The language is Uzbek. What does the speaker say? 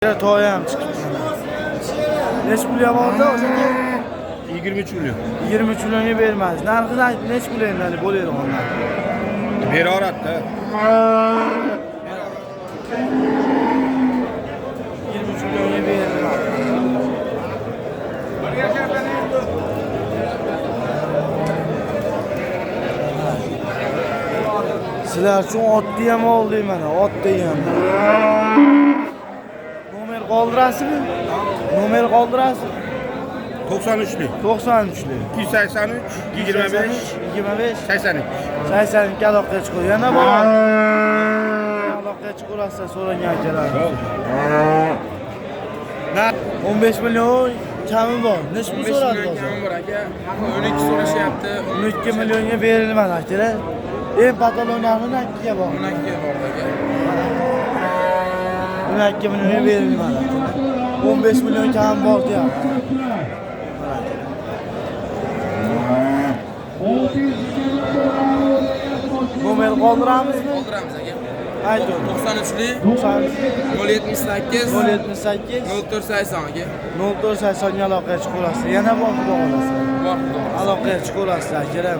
To'ya ham chiqibdi. Necha pul yamonda o'shanga? 23 milyon. 23 millionga bermaysiz. Narxini aytib necha pul endi bo'ladi onlar? Beraveradi. 23 millionga beriladi. Sizlar uchun otni ham oldim mana, otni ham. Nomer qoldirasizmi? Nomer qoldirasiz. 93'lük. 93'lü. 283 25 25 83. 82 aloqaga chiqadi. Yana bor. Aloqaga chiqarsa so'rangan akalar. Na 15 million kami bor. Necha pul so'radi hozir? Kami bor aka. 12 so'rashyapti. 12 millionga berilmadi akalar. Eng patolonlarni akiga bor. 12 bor aka. 12 millionga berilmadi akalar. 15 million kam bor deyapti. Nomer qoldiramizmi? Qoldiramiz aka. Ayting. 93lik 078 078 0480 aka. 0480 ga aloqaga chiqarasiz. Yana bor xudo xolasa. Bor. Aloqaga chiqarasiz akalar.